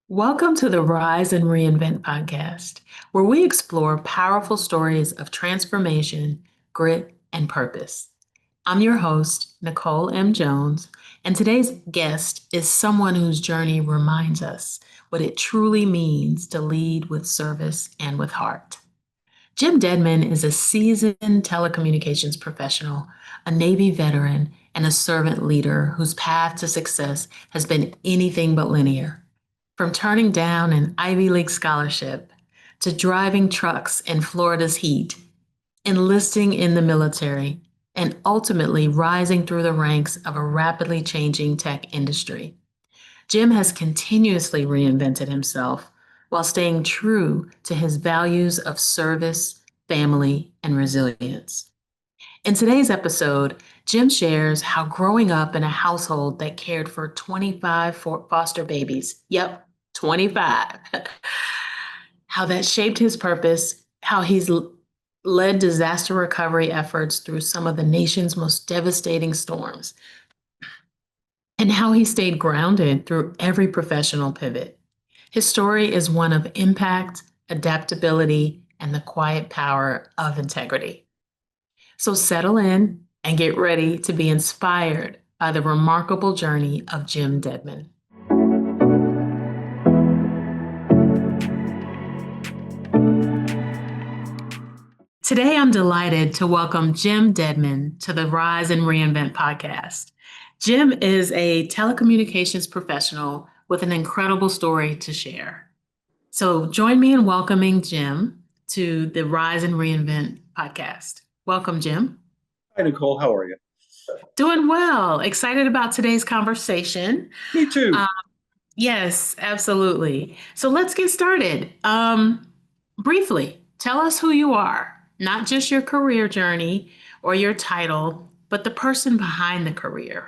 Welcome to the Rise and Reinvent podcast, where we explore powerful stories of transformation, grit, and purpose. I'm your host, Nicole M. Jones, and today's guest is someone whose journey reminds us what it truly means to lead with service and with heart. Jim Dedman is a seasoned telecommunications professional, a Navy veteran, and a servant leader whose path to success has been anything but linear. From turning down an Ivy League scholarship to driving trucks in Florida's heat, enlisting in the military, and ultimately rising through the ranks of a rapidly changing tech industry. Jim has continuously reinvented himself while staying true to his values of service, family, and resilience. In today's episode, Jim shares how growing up in a household that cared for 25 foster babies, yep, 25, how that shaped his purpose, how he's led disaster recovery efforts through some of the nation's most devastating storms, and how he stayed grounded through every professional pivot. His story is one of impact, adaptability, and the quiet power of integrity. So settle in and get ready to be inspired by the remarkable journey of Jim Dedman. Today, I'm delighted to welcome Jim Dedman to the Rise and Reinvent podcast. Jim is a telecommunications professional with an incredible story to share. So join me in welcoming Jim to the Rise and Reinvent podcast. Welcome, Jim. Hi, Nicole. How are you? Doing well. Excited about today's conversation. Me too. Um, yes, absolutely. So let's get started. Briefly, tell us who you are, not just your career journey or your title, but the person behind the career.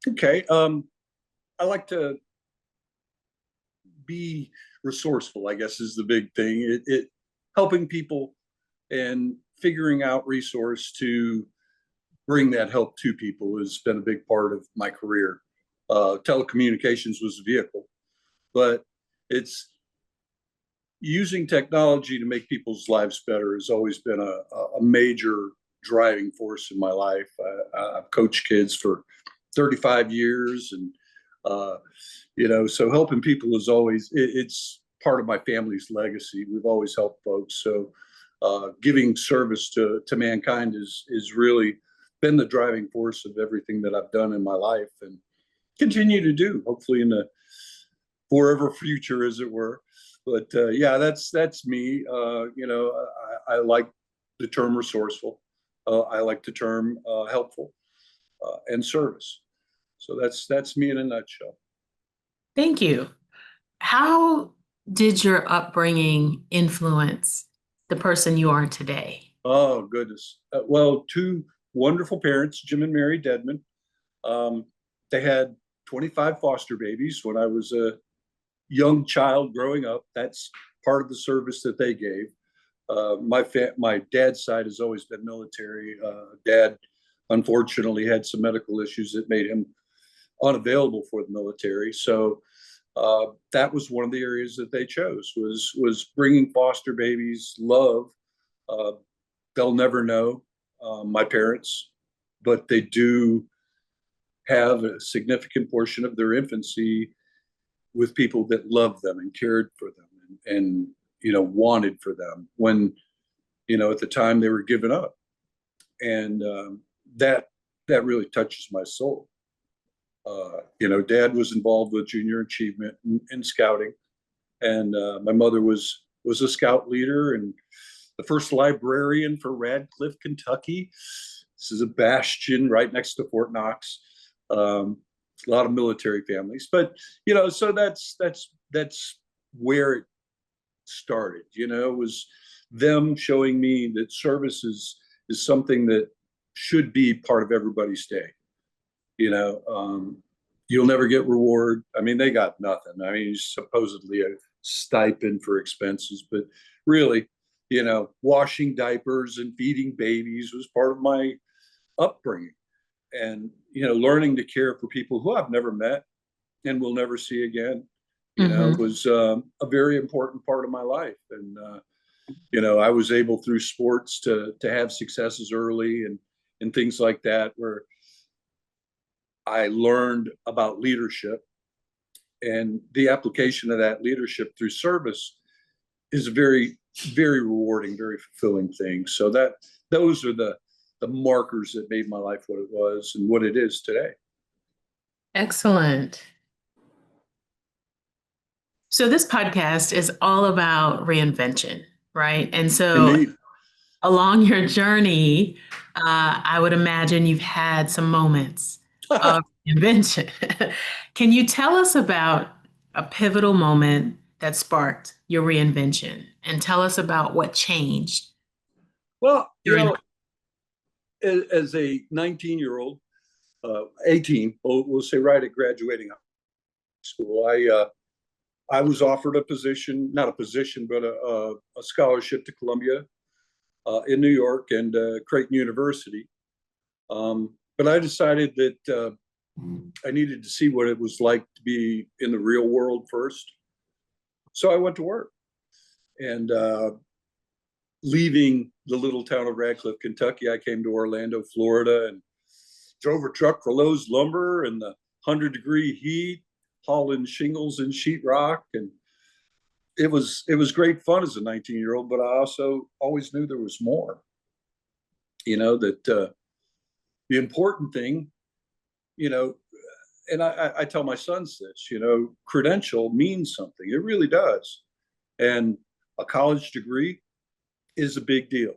Okay. I like to be resourceful, I guess is the big thing. It helping people and figuring out resource to bring that help to people has been a big part of my career. Telecommunications was a vehicle, but it's using technology to make people's lives better has always been a major driving force in my life. I've coached kids for 35 years, and so helping people is always it's part of my family's legacy. We've always helped folks, so giving service to mankind is really been the driving force of everything that I've done in my life and continue to do, hopefully in the forever future, as it were. But yeah, that's me. I like the term resourceful. I like the term helpful and service. So that's me in a nutshell. Thank you. How did your upbringing influence the person you are today? Oh goodness. Well, two wonderful parents, Jim and Mary Dedman. Um, they had 25 foster babies when I was a young child growing up. That's part of the service that they gave. My dad's side has always been military. Dad, unfortunately, had some medical issues that made him unavailable for the military. So that was one of the areas that they chose was bringing foster babies love. Uh, they'll never know my parents, but they do have a significant portion of their infancy with people that loved them and cared for them and wanted for them when at the time they were given up, and that really touches my soul. Dad was involved with junior achievement in scouting, and my mother was a scout leader and the first librarian for Radcliffe, Kentucky. This is a bastion right next to Fort Knox. A lot of military families, but so that's where it started. It was them showing me that service is something that should be part of everybody's day. You'll never get reward. I mean, they got nothing. I mean, supposedly a stipend for expenses, but really, washing diapers and feeding babies was part of my upbringing, and learning to care for people who I've never met and will never see again. Mm-hmm. was a very important part of my life. And, I was able through sports to have successes early and things like that, where I learned about leadership and the application of that leadership through service is a very, very rewarding, very fulfilling thing. So those are the markers that made my life what it was and what it is today. Excellent. So this podcast is all about reinvention, right? And so Indeed. along your journey, I would imagine you've had some moments of invention. Can you tell us about a pivotal moment that sparked your reinvention and tell us about what changed Well, during? as a 19-year-old, 18, we'll say right at graduating school, I was offered a position, not a position, but a scholarship to Columbia in New York and Creighton University. But I decided that I needed to see what it was like to be in the real world first. So I went to work. And leaving the little town of Radcliffe, Kentucky, I came to Orlando, Florida, and drove a truck for Lowe's Lumber in the 100-degree heat, hauling shingles and sheetrock. And it was great fun as a 19-year-old, but I also always knew there was more. That the important thing, and I tell my sons this, credential means something. It really does. And a college degree is a big deal.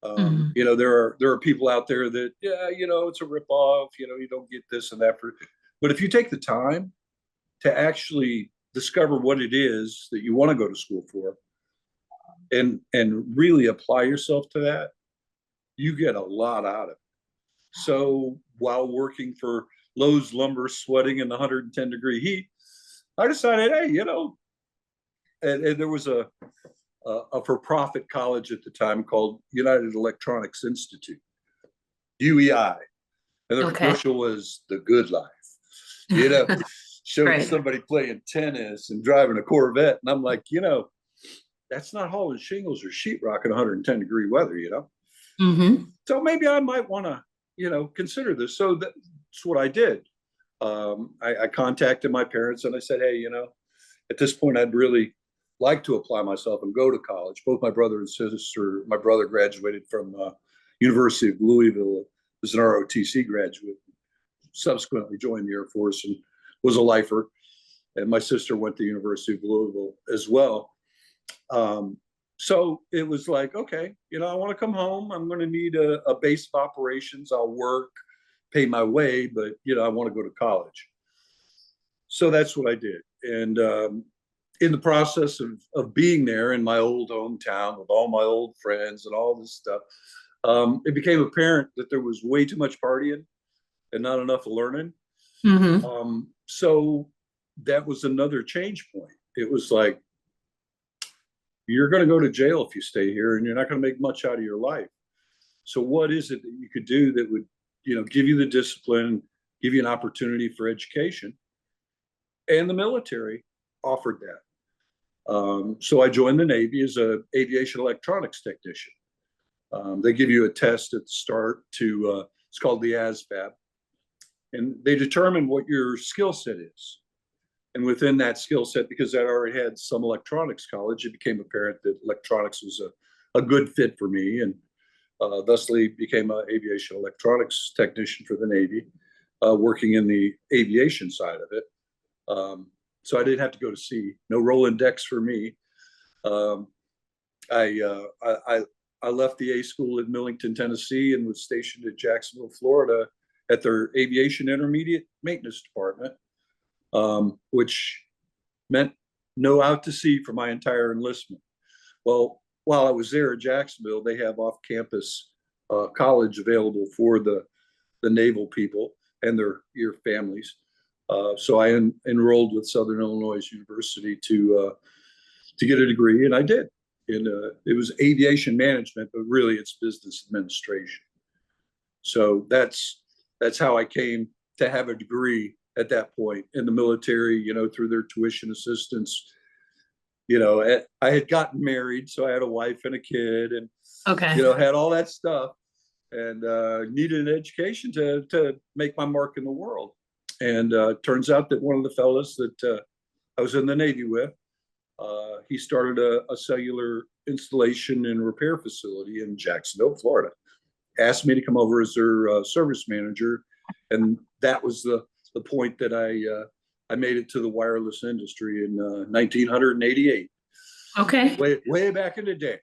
Mhm. There are people out there that, it's a ripoff, you don't get this and that but if you take the time to actually discover what it is that you want to go to school for and really apply yourself to that, you get a lot out of it. So while working for Lowe's Lumber, sweating in the 110-degree heat, I decided, hey, and there was a for-profit college at the time called United Electronics Institute, UEI, and the Okay. commercial was the good life. Showed Right. somebody playing tennis and driving a Corvette, and I'm like, that's not hauling shingles or sheetrock in 110-degree weather, Mm-hmm. So maybe I might want to, consider this. So that's what I did. I contacted my parents and I said, hey, at this point, I'd really like to apply myself and go to college. Both my brother and sister, my brother graduated from University of Louisville as an ROTC graduate, subsequently joined the Air Force and was a lifer. And my sister went to University of Louisville as well. So it was like, okay, I want to come home. I'm going to need a base of operations. I'll work, pay my way, but, I want to go to college. So that's what I did. And in the process of being there in my old hometown with all my old friends and all this stuff, it became apparent that there was way too much partying and not enough learning. Mm-hmm. So that was another change point. It was like, you're going to go to jail if you stay here and you're not going to make much out of your life. So what is it that you could do that would, give you the discipline, give you an opportunity for education? And the military offered that. So I joined the Navy as an aviation electronics technician. They give you a test at the start it's called the ASVAB. And they determine what your skill set is. And within that skill set, because I already had some electronics college, it became apparent that electronics was a good fit for me, and thusly became an aviation electronics technician for the Navy, working in the aviation side of it. So I didn't have to go to sea. No rolling decks for me. Um, I left the A school in Millington, Tennessee, and was stationed at Jacksonville, Florida, at their aviation intermediate maintenance department, which meant no out to sea for my entire enlistment. Well, while I was there at Jacksonville, they have off-campus college available for the naval people and your families. So I enrolled with Southern Illinois University to get a degree, and I did. And it was aviation management, but really it's business administration. So that's how I came to have a degree at that point in the military, through their tuition assistance. I had gotten married, so I had a wife and a kid, and Okay. had all that stuff, and needed an education to make my mark in the world. And turns out that one of the fellows that I was in the Navy with, he started a cellular installation and repair facility in Jacksonville, Florida. Asked me to come over as their service manager, and that was the point that I made it to the wireless industry in 1988. Okay. Way back in the day.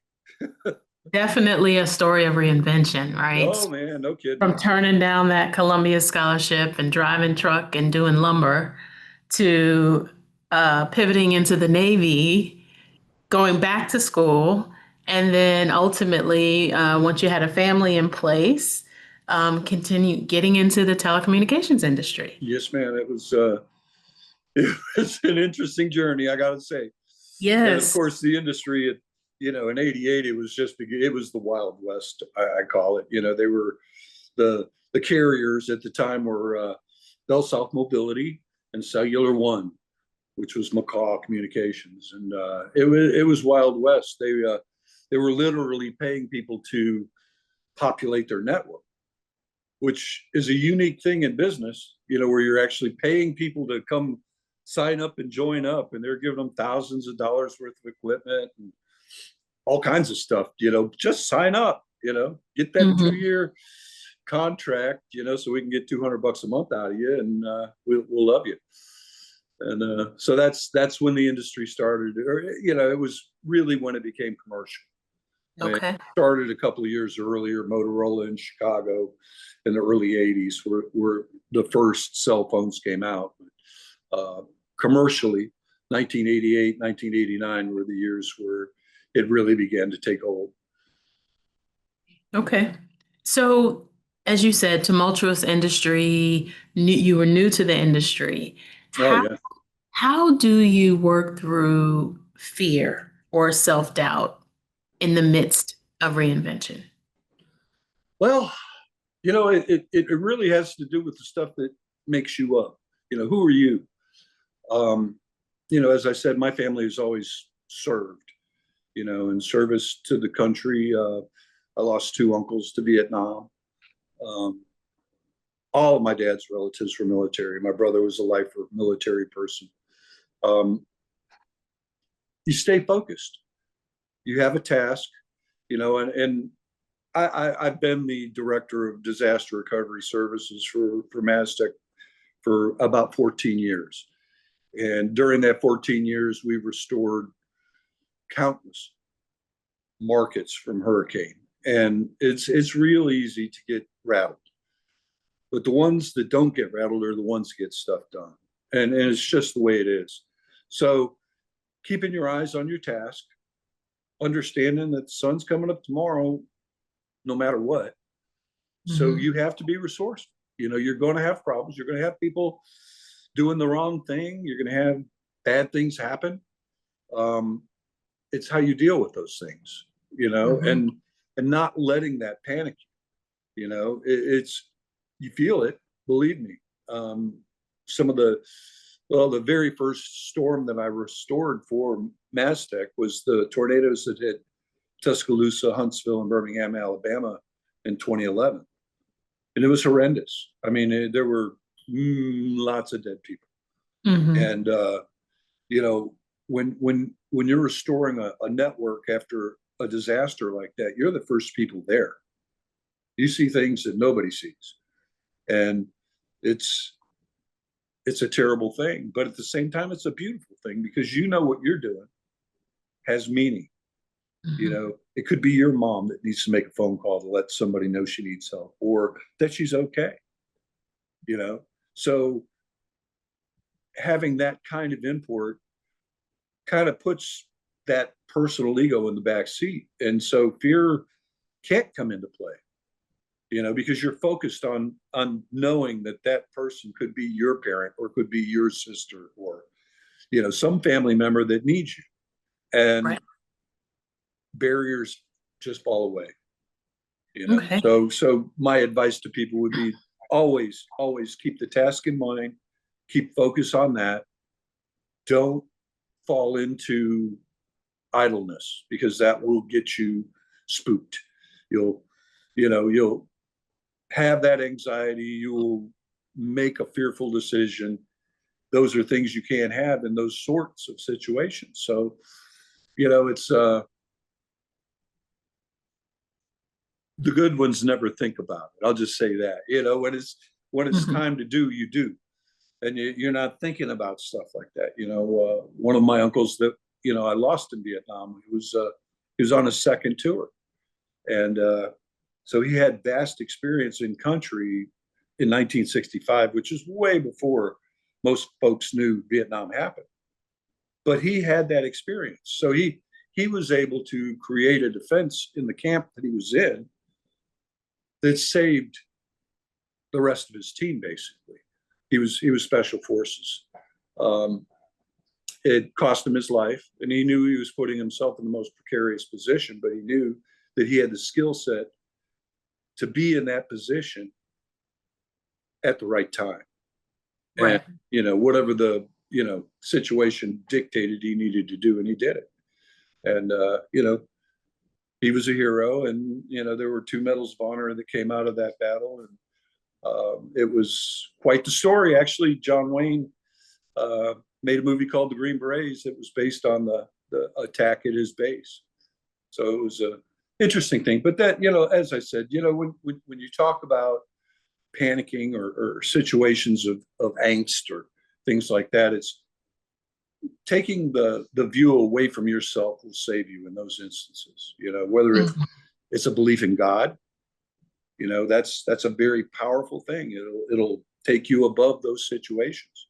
Definitely a story of reinvention, right? Oh man, no kidding. From turning down that Columbia scholarship and driving truck and doing lumber to pivoting into the Navy, going back to school, and then ultimately, once you had a family in place, continue getting into the telecommunications industry. Yes, man. It was an interesting journey, I gotta say. And of Yes. course, the industry, in '88, it was the Wild West, I call it. They were the carriers at the time were Bell South Mobility and Cellular One, which was McCaw Communications, and it was Wild West. They were literally paying people to populate their network, which is a unique thing in business, where you're actually paying people to come sign up and join up, and they're giving them thousands of dollars worth of equipment and all kinds of stuff, just sign up, get that Mhm. 2-year contract, so we can get $200 a month out of you, and we'll love you. And so that's when the industry started, or, it was really when it became commercial. Okay. It started a couple of years earlier. Motorola in Chicago in the early 80s were the first cell phones came out. Commercially, 1988, 1989 were the years where it really began to take hold. Okay. So, as you said, tumultuous industry, you were new to the industry. Oh, How yeah. how do you work through fear or self-doubt in the midst of reinvention? Well, it really has to do with the stuff that makes you up. Who are you? Um, as I said, my family has always served, in service to the country. I lost 2 uncles to Vietnam. Um, all of my dad's relatives were military. My brother was a lifer, military person. Um, you stay focused. You have a task, and I've been the director of disaster recovery services for Maztec for about 14 years. And during that 14 years, we've restored countless markets from hurricane. And it's real easy to get rattled. But the ones that don't get rattled are the ones that get stuff done. And it's just the way it is. So keeping your eyes on your task, understanding that the sun's coming up tomorrow, no matter what. So Mhm. you have to be resourceful. You're going to have problems. You're going to have people doing the wrong thing. You're going to have bad things happen. Um, it's how you deal with those things, Mhm. and not letting that panic you. It's you feel it. Believe me. Some of the very first storm that I restored for Maztec was the tornadoes that hit Tuscaloosa, Huntsville, and Birmingham, Alabama in 2011. And it was horrendous. I mean, there were lots of dead people. Mhm. And, you know, when you're restoring a network after a disaster like that, you're the first people there. You see things that nobody sees. And it's it's a terrible thing, but at the same time, it's a beautiful thing because what you're doing has meaning. Mhm. It could be your mom that needs to make a phone call to let somebody know she needs help or that she's okay. you know so having that kind of import kind of puts that personal ego in the back seat, and so fear can't come into play, because you're focused on knowing that that person could be your parent or could be your sister or some family member that needs you, and Right. barriers just fall away. Okay. So my advice to people would be always keep the task in mind, keep focus on that. Don't fall into idleness, because that will get you spooked. You'll, you'll have that anxiety. You'll make a fearful decision. Those are things you can't have in those sorts of situations. So, it's the good ones never think about it. I'll just say that. When it's Mhm. time to do, you do, and you're not thinking about stuff like that. One of my uncles that I lost in Vietnam, he was on his second tour, and so he had vast experience in country in 1965, which is way before most folks knew Vietnam happened. But he had that experience, so he was able to create a defense in the camp that he was in that saved the rest of his team. Basically, he was special forces. Um, it cost him his life, and he knew he was putting himself in the most precarious position. But he knew that he had the skill set to be in that position at the right time, and Right. whatever the situation dictated, he needed to do, and he did it. And he was a hero, and there were 2 medals of honor that came out of that battle, and it was quite the story. Actually, John Wayne made a movie called The Green Berets that was based on the attack at his base. So it was a interesting thing. But that, as I said, when you talk about panicking or situations of angst or things like that, it's taking the view away from yourself will save you in those instances. Whether Mhm. it's a belief in God, that's a very powerful thing. It'll take you above those situations,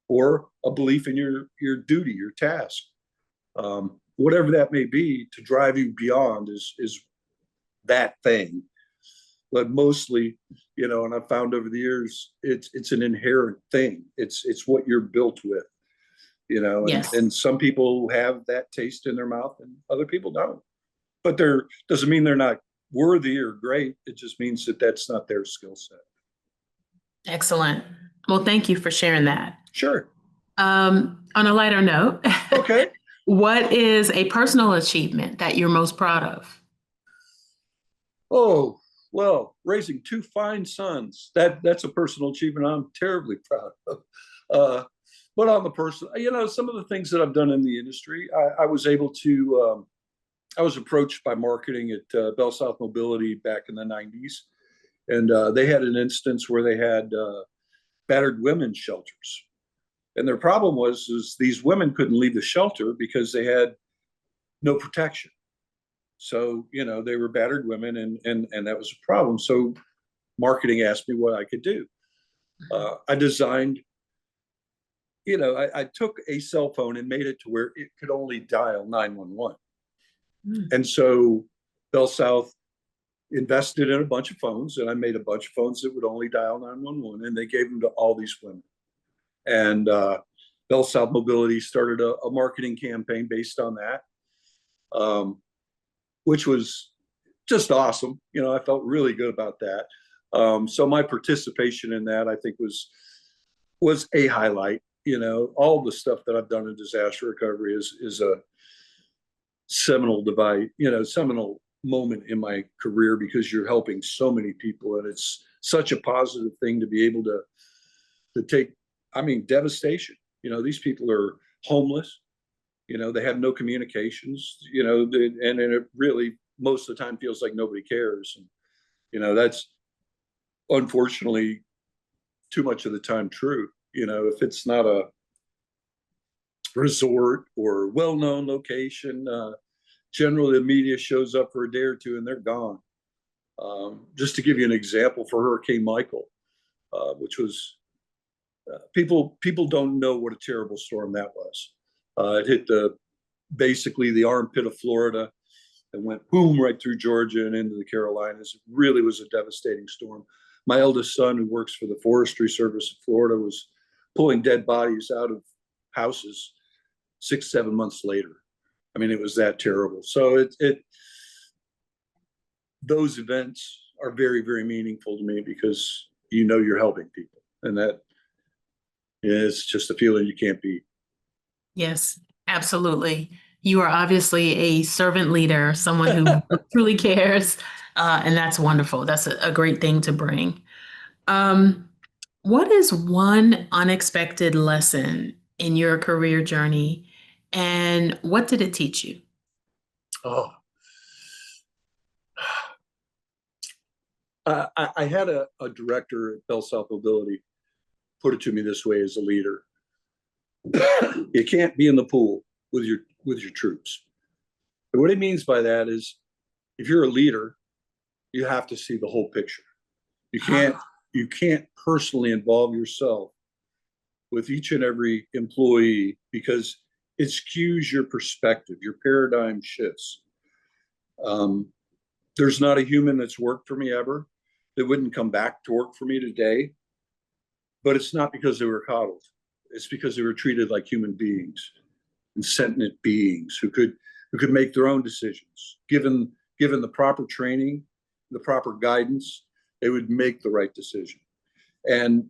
or a belief in your duty, your task, whatever that may be, to drive you beyond is that thing. But mostly, and I've found over the years, it's an inherent thing. It's what you're built with, and Yes. and some people have that taste in their mouth, and other people don't. But there doesn't mean they're not worthy or great. It just means that that's not their skill set. Excellent. Well, thank you for sharing that. Sure. On a lighter note, Okay. what is a personal achievement that you're most proud of? Oh, well, raising 2 fine sons. That's a personal achievement I'm terribly proud of. Uh, but on the personal, some of the things that I've done in the industry, I was able to. I was approached by marketing at Bell South Mobility back in the '90s, and they had an instance where they had battered women's shelters, and their problem was is these women couldn't leave the shelter because they had no protection. So they were battered women, and that was a problem. So marketing asked me what I could do. I designed, I took a cell phone and made it to where it could only dial 911. Mm. And so Bell South invested in a bunch of phones, and I made a bunch of phones that would only dial 911, and they gave them to all these women. And Bell South Mobility started a marketing campaign based on that, which was just awesome. I felt really good about that. So my participation in that, I think, was a highlight. All the stuff that I've done in disaster recovery is a seminal device, seminal moment in my career, because you're helping so many people, and it's such a positive thing to be able to take. I mean, devastation. These people are homeless. They have no communications. And it really most of the time feels like nobody cares, and that's unfortunately too much of the time true. If it's not a resort or well-known location, generally the media shows up for a day or two and they're gone. Just to give you an example, for Hurricane Michael, which was people don't know what a terrible storm that was. It hit basically the armpit of Florida and went boom right through Georgia and into the Carolinas. It really was a devastating storm. My eldest son, who works for the Forestry Service of Florida, was pulling dead bodies out of houses 6, 7 months later. I mean, it was that terrible. So those events are very, very meaningful to me, because you're helping people, and that It's just a feeling you can't beat. Yes, absolutely. You are obviously a servant leader, someone who truly cares, and that's wonderful. That's a great thing to bring. Um, what is one unexpected lesson in your career journey, and what did it teach you? Oh, I had a director at Bell South Mobility put it to me this way as a leader. You can't be in the pool with your troops. And what he means by that is if you're a leader, you have to see the whole picture. You can't you can't personally involve yourself with each and every employee because it skews your perspective, your paradigm shifts. Um, there's not a human that's worked for me ever that wouldn't come back to work for me today, but it's not because they were coddled. It's because they were treated like human beings and sentient beings who could make their own decisions. Given the proper training, the proper guidance, they would make the right decision. And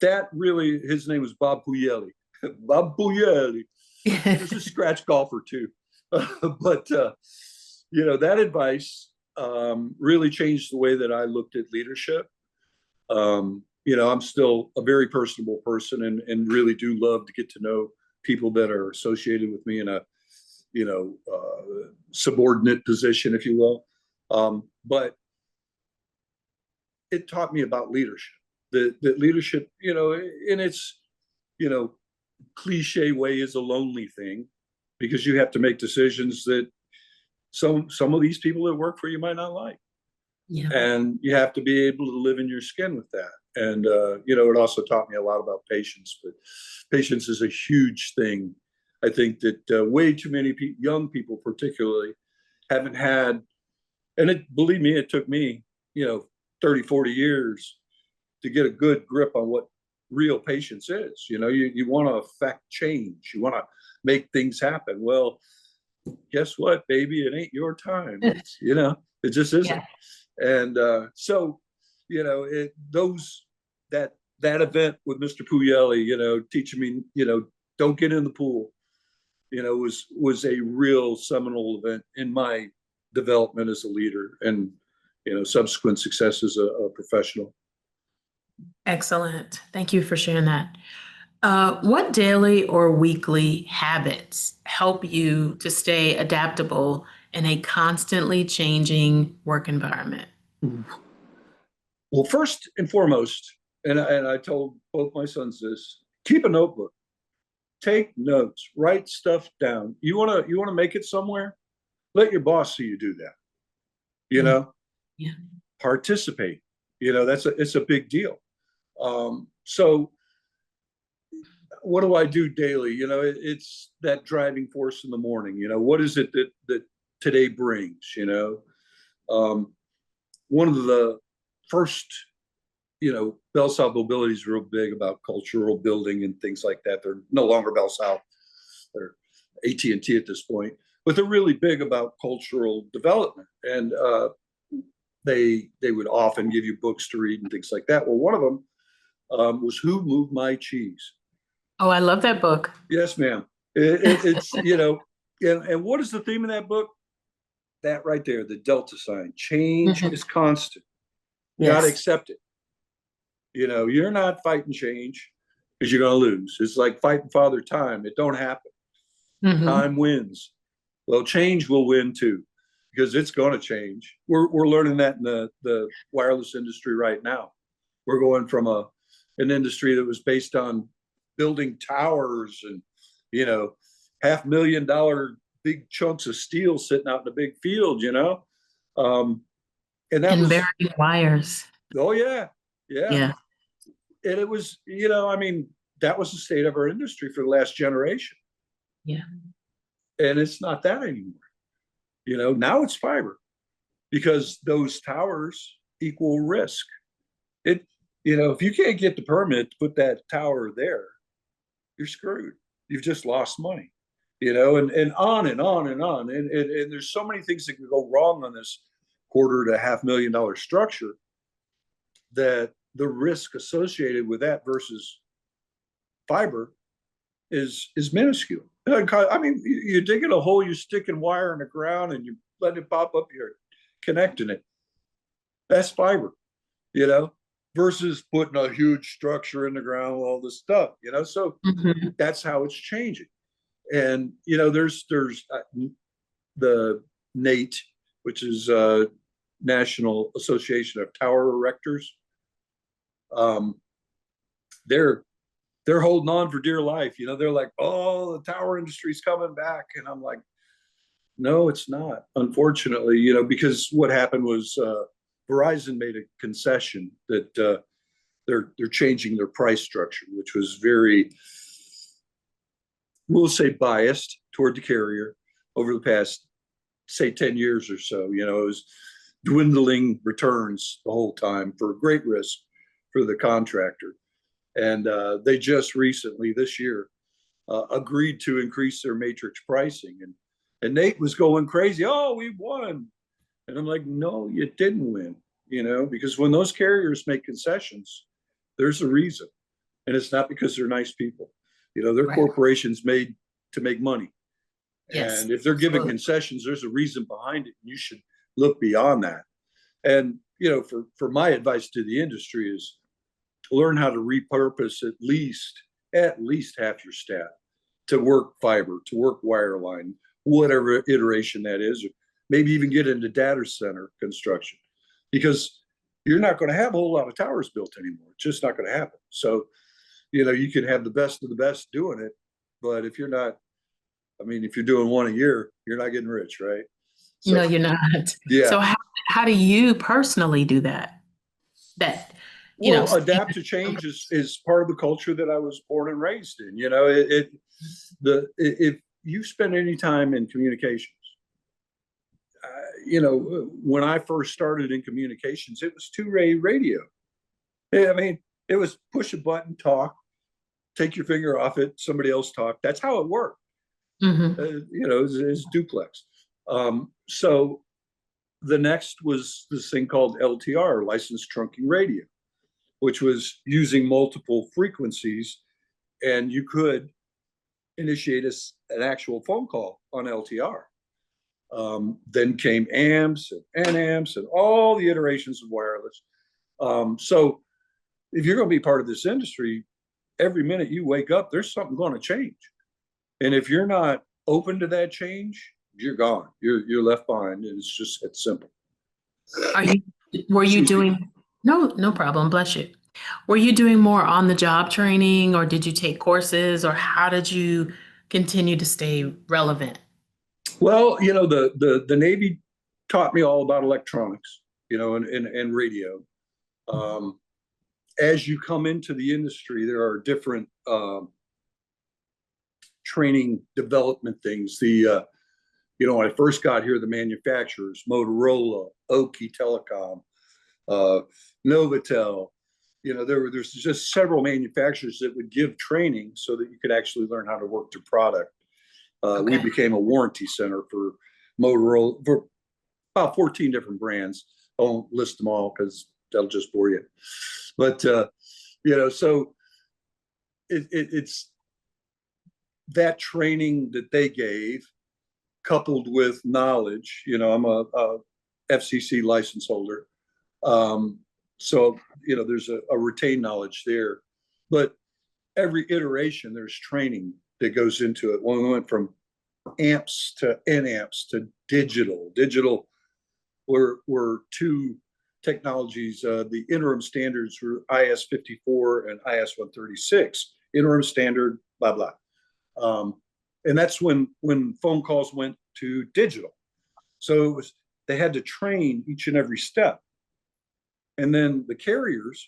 that really, his name was Bob Puyelli. Bob Puyelli. He was a scratch golfer too. But that advice really changed the way that I looked at leadership. I'm still a very personable person and really do love to get to know people that are associated with me in a, subordinate position, if you will. But it taught me about leadership. That leadership, in its, cliche way, is a lonely thing because you have to make decisions that some of these people that work for you might not like. Yeah. And you have to be able to live in your skin with that. And it also taught me a lot about patience. But patience is a huge thing. I think that way too many young people, particularly, haven't had. And believe me, it took me, 30, 40 years to get a good grip on what real patience is. You want to affect change. You want to make things happen. Well, guess what, baby? It ain't your time. It just isn't. Yeah. And so, that event with Mr. Puyelli, teaching me, don't get in the pool, was a real seminal event in my development as a leader and, subsequent success as a professional. Excellent. Thank you for sharing that. What daily or weekly habits help you to stay adaptable in a constantly changing work environment? Well, first and foremost, and I told both my sons this: keep a notebook, take notes, write stuff down. You wanna make it somewhere? Let your boss see you do that. You Mm. know, Yeah. participate. It's a big deal. So what do I do daily? It's that driving force in the morning. What is it that today brings? One of the first, Bell South Mobility is real big about cultural building and things like that. They're no longer Bell South; they're AT&T at this point, but they're really big about cultural development. And they would often give you books to read and things like that. Well, one of them was "Who Moved My Cheese." Oh, I love that book. Yes, ma'am. It's and what is the theme of that book? That right there, the delta sign. Change Mhm. is constant. You got to Yes. accept it. You're not fighting change because you're going to lose. It's like fighting Father Time. It don't happen. Mhm. Time wins. Well, change will win too because it's going to change. We're learning that in the wireless industry right now. We're going from an industry that was based on building towers and $500,000 big chunks of steel sitting out in a big field, and that And was, burying wires. oh yeah, yeah. Yeah. And it was, that was the state of our industry for the last generation. Yeah. And it's not that anymore. Now it's fiber because those towers equal risk. If you can't get the permit to put that tower there, you're screwed. You've just lost money, and on and on and on. And there's so many things that can go wrong on this quarter to $500,000 structure that the risk associated with that versus fiber is minuscule. I mean, you're digging a hole, you're sticking wire in the ground, and you let it pop up, you're connecting it. That's fiber, you know, versus putting a huge structure in the ground, all this stuff, you know. So that's how it's changing. And you know, there's the NATE, which is National Association of Tower Erectors. They're holding on for dear life. You know, they're like, oh, the tower industry's coming back, and I'm like, no, it's not. Unfortunately, you know, because what happened was Verizon made a concession that they're changing their price structure, which was very, we'll say, biased toward the carrier over the past, say, 10 years or so. You know, it was dwindling returns the whole time for great risk for the contractor. And they just recently, this year, agreed to increase their matrix pricing. And Nate was going crazy. Oh, we won. And I'm like, no, you didn't win, you know, because when those carriers make concessions, there's a reason. And it's not because they're nice people. You know, they're corporations made to make money. Yes, and if they're giving concessions, there's a reason behind it. You should look beyond that. And, you know, for my advice to the industry is to learn how to repurpose at least half your staff to work fiber, to work wireline, whatever iteration that is, or maybe even get into data center construction, because you're not going to have a whole lot of towers built anymore. It's just not going to happen. So, you know, you can have the best of the best doing it, but if you're not, I mean, if you're doing one a year, you're not getting rich, right? So, no, you're not. Yeah. So how do you personally do that? You know, adapt to change is part of the culture that I was born and raised in. You know, if you spend any time in communications, you know, when I first started in communications, it was two-way radio. I mean, it was push a button, talk, take your finger off it, somebody else talk. That's how it worked. You know, it's duplex. So the next was this thing called LTR, licensed trunking radio, which was using multiple frequencies, and you could initiate an actual phone call on LTR. Then came amps and NAMPs and all the iterations of wireless. So if you're going to be part of this industry, every minute you wake up, there's something going to change. And if you're not open to that change, you're gone. You're left behind. And it's just that simple. Were you doing, no problem, bless you. Were you doing more on the job training, or did you take courses, or how did you continue to stay relevant? Well, you know, the Navy taught me all about electronics, you know, and radio. As you come into the industry, there are different training development things. You know, when I first got here, the manufacturers, Motorola, Oki Telecom, Novatel, you know, there's just several manufacturers that would give training so that you could actually learn how to work their product. We became a warranty center for Motorola, for about 14 different brands. I won't list them all because that'll just bore you. But, you know, so it's that training that they gave, coupled with knowledge. You know, I'm a FCC license holder. So, you know, there's a retained knowledge there. But every iteration, there's training that goes into it. When we went from amps to NAMPs to digital were two technologies. The interim standards were IS-54 and IS-136. Interim standard, blah, blah. And that's when phone calls went to digital. So they had to train each and every step. And then the carriers,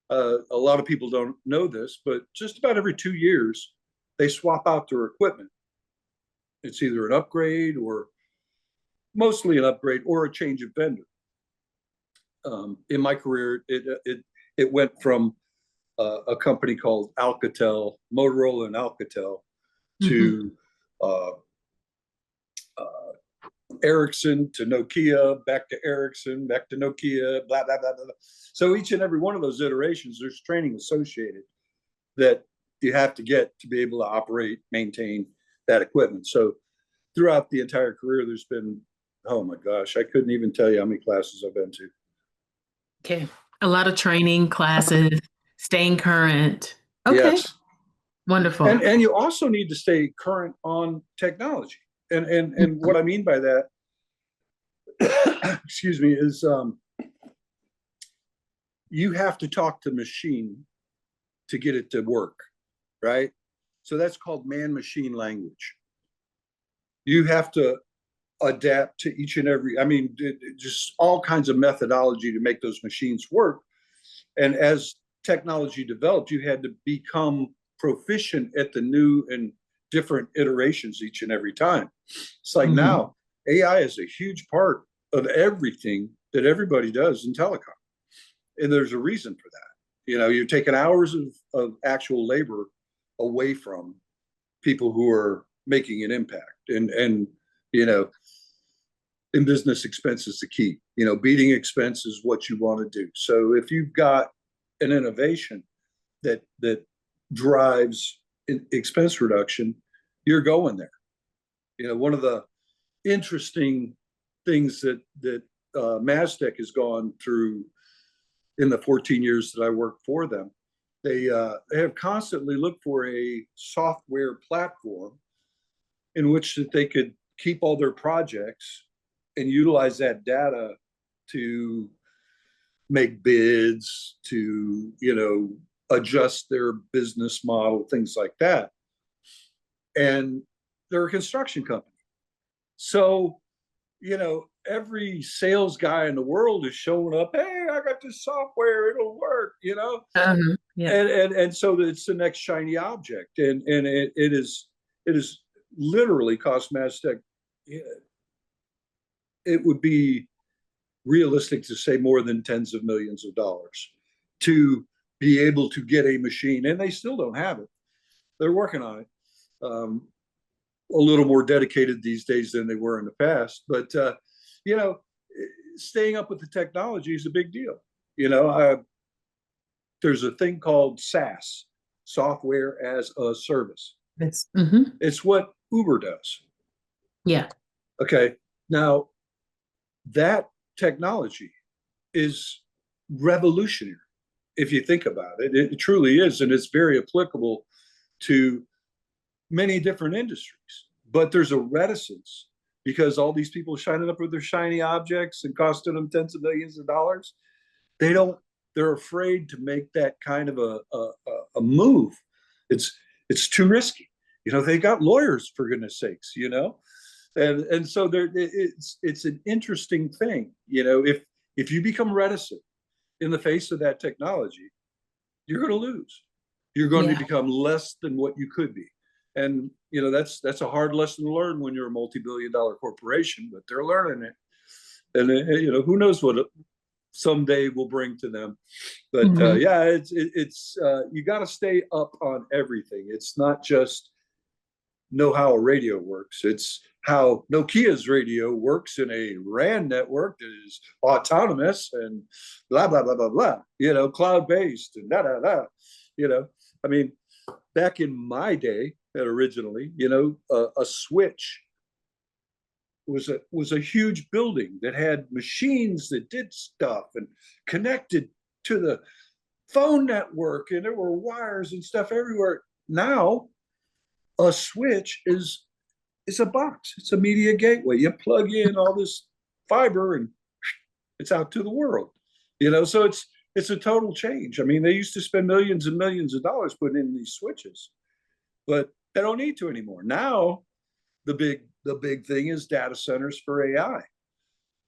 a lot of people don't know this, but just about every 2 years, they swap out their equipment. It's either an upgrade, or mostly an upgrade, or a change of vendor. In my career, it went from a company called Alcatel, Motorola and Alcatel, to Ericsson, to Nokia, back to Ericsson, back to Nokia, blah, blah, blah, blah. So each and every one of those iterations, there's training associated that you have to get to be able to operate, maintain that equipment. So throughout the entire career, there's been, oh my gosh, I couldn't even tell you how many classes I've been to. Okay. A lot of training classes, staying current. Okay. Yes. Wonderful. And you also need to stay current on technology. And what I mean by that, excuse me, is you have to talk to machine to get it to work, right? So that's called man-machine language. You have to adapt to each and every, I mean, just all kinds of methodology to make those machines work. And as technology developed, you had to become proficient at the new and different iterations each and every time. It's like now, AI is a huge part of everything that everybody does in telecom. And there's a reason for that. You know, you're taking hours of actual labor away from people who are making an impact. And you know, in business, expense is the key. You know, beating expense is what you want to do. So if you've got an innovation that drives expense reduction, you're going there. You know, one of the interesting things that Mastech has gone through in the 14 years that I worked for them, they have constantly looked for a software platform in which that they could keep all their projects and utilize that data to make bids, to, you know, adjust their business model, things like that. And they're a construction company. So, you know, every sales guy in the world is showing up, hey, I got this software, it'll work, you know? Yeah. And so it's the next shiny object. And it is literally cost Mastech, it would be realistic to say more than tens of millions of dollars to be able to get a machine, and they still don't have it. They're working on it. A little more dedicated these days than they were in the past, but you know, staying up with the technology is a big deal. You know, there's a thing called SaaS, software as a service. It's what Uber does. Yeah. Okay. Now, that technology is revolutionary. If you think about it, it truly is. And it's very applicable to many different industries. But there's a reticence because all these people shining up with their shiny objects and costing them tens of millions of dollars, they're afraid to make that kind of a move. It's too risky. You know, they got lawyers, for goodness sakes, you know? And so it's an interesting thing. You know, if you become reticent in the face of that technology, you're going to lose. You're going to become less than what you could be. And, you know, that's a hard lesson to learn when you're a multi-billion-dollar corporation, but they're learning it. And, you know, who knows what someday will bring to them. But yeah, it's you got to stay up on everything. It's not just know how a radio works. It's how Nokia's radio works in a RAN network that is autonomous and blah, blah, blah, blah, blah, you know, cloud-based and da, da, da, you know. I mean, back in my day, originally, you know, a switch was a huge building that had machines that did stuff and connected to the phone network, and there were wires and stuff everywhere. Now, a switch is a box. It's a media gateway. You plug in all this fiber and it's out to the world. You know, so it's a total change. I mean, they used to spend millions and millions of dollars putting in these switches, but they don't need to anymore. Now, the big thing is data centers for AI.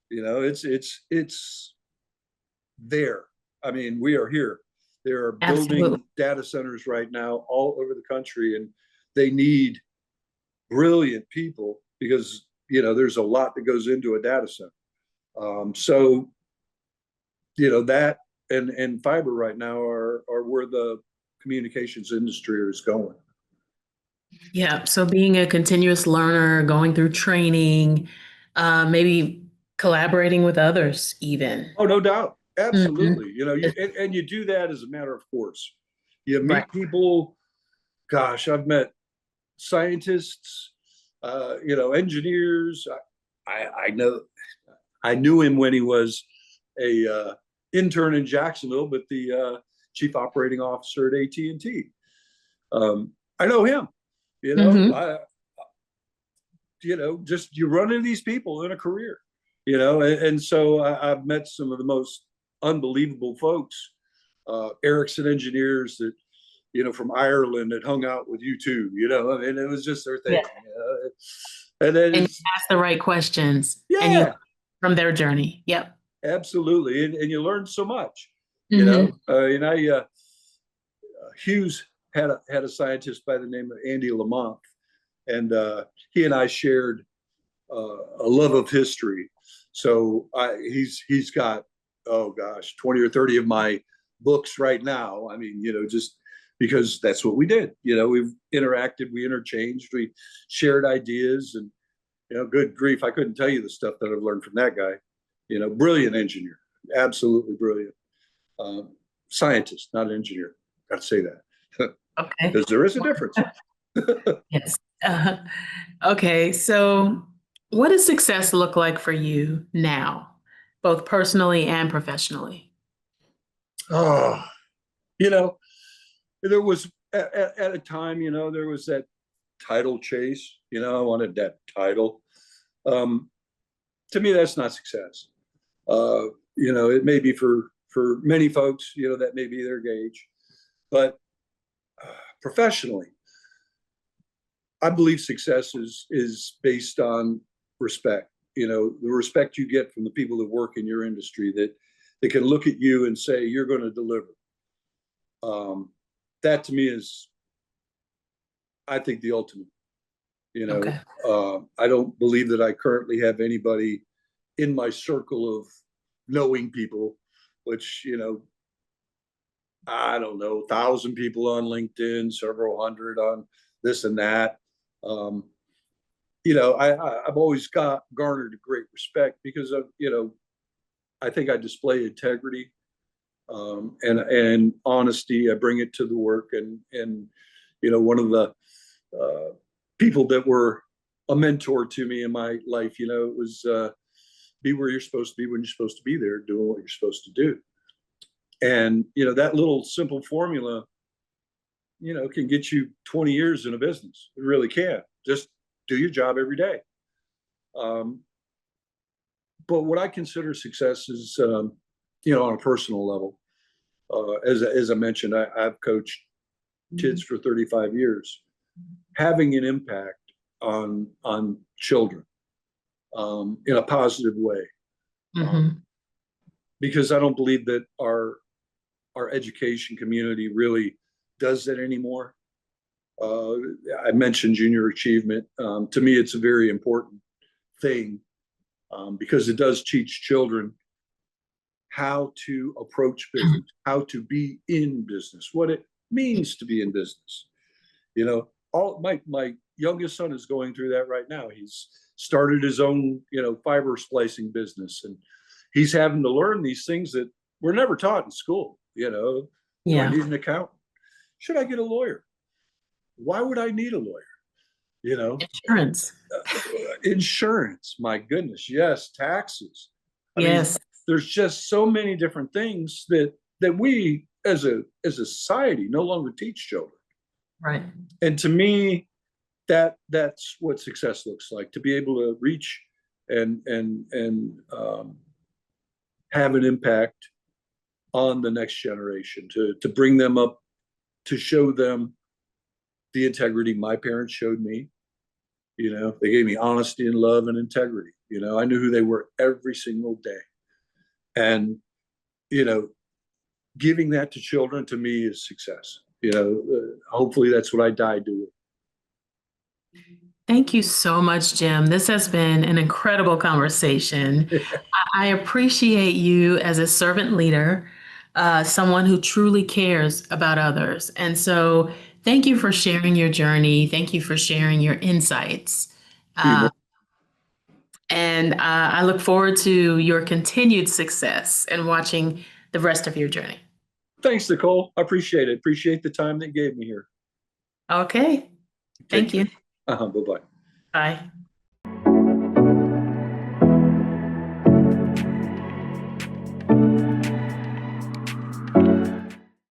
You know, it's there. I mean, we are here. They are building data centers right now all over the country, and they need brilliant people because, you know, there's a lot that goes into a data center. So, you know, that and fiber right now are where the communications industry is going. Yeah. So being a continuous learner, going through training, maybe collaborating with others even. Oh, no doubt. Absolutely. You know, and you do that as a matter of course. You meet people Gosh, I've met scientists, engineers. I know I knew him when he was a intern in Jacksonville, but the chief operating officer at AT&T. I know him. You know, Mm-hmm. I just you run into these people in a career. And so I've met some of the most unbelievable folks, Ericsson engineers that from Ireland that hung out with you too. I mean, it was just their thing. Yeah. And then And you it's ask the right questions and you yeah, from their journey. Yep. absolutely, and you learn so much. Mm-hmm. Hughes had a scientist by the name of Andy Lamont, and he and I shared a love of history. So he's got, oh gosh, 20 or 30 of my books right now. I mean, just because that's what we did. We've interacted, we interchanged, we shared ideas, and good grief, I couldn't tell you the stuff that I've learned from that guy. Brilliant engineer, absolutely brilliant. Scientist, not engineer. Got to say that Okay. because there is a difference. Yes. Uh, okay. So, what does success look like for you now, both personally and professionally? Oh, you know, there was at a time, there was that title chase. I wanted that title. Um, to me, that's not success. It may be for many folks, that may be their gauge, but professionally, I believe success is based on respect. The respect you get from the people that work in your industry that they can look at you and say you're going to deliver. Um, that to me is, I think, the ultimate. Okay. I don't believe that I currently have anybody in my circle of knowing people, which I don't know, 1,000 people on LinkedIn, several hundred on this and that. Um, I've always garnered a great respect because of I think I display integrity, and honesty. I bring it to the work, and one of the uh, people that were a mentor to me in my life, it was be where you're supposed to be when you're supposed to be there, doing what you're supposed to do. And that little simple formula, can get you 20 years in a business. It really can. Just do your job every day. Um, but what I consider success is, on a personal level. As I mentioned, I've coached kids for 35 years, having an impact on children in a positive way. Mm-hmm. Because I don't believe that our education community really does that anymore. Uh, I mentioned junior achievement. To me, it's a very important thing because it does teach children how to approach business, how to be in business, what it means to be in business. All my youngest son is going through that right now. He's started his own, fiber splicing business, and he's having to learn these things that were never taught in school. Do I Yeah. need an accountant? Should I get a lawyer? Why would I need a lawyer? You know, Insurance. insurance, my goodness, yes, taxes. I mean, Yes. there's just so many different things that we as a society no longer teach children. Right. And to me, that's what success looks like, to be able to reach and have an impact on the next generation, to bring them up, to show them the integrity my parents showed me. They gave me honesty and love and integrity. I knew who they were every single day. And, you know, giving that to children to me is success. Hopefully that's what I die doing. Thank you so much, Jim. This has been an incredible conversation. I appreciate you as a servant leader, someone who truly cares about others. And so, thank you for sharing your journey. Thank you for sharing your insights. Be Uh, and I look forward to your continued success and watching the rest of your journey. Thanks, Nicole. I appreciate it. Appreciate the time that you gave me here. Okay. Take Thank care. you. Bye-bye. Bye.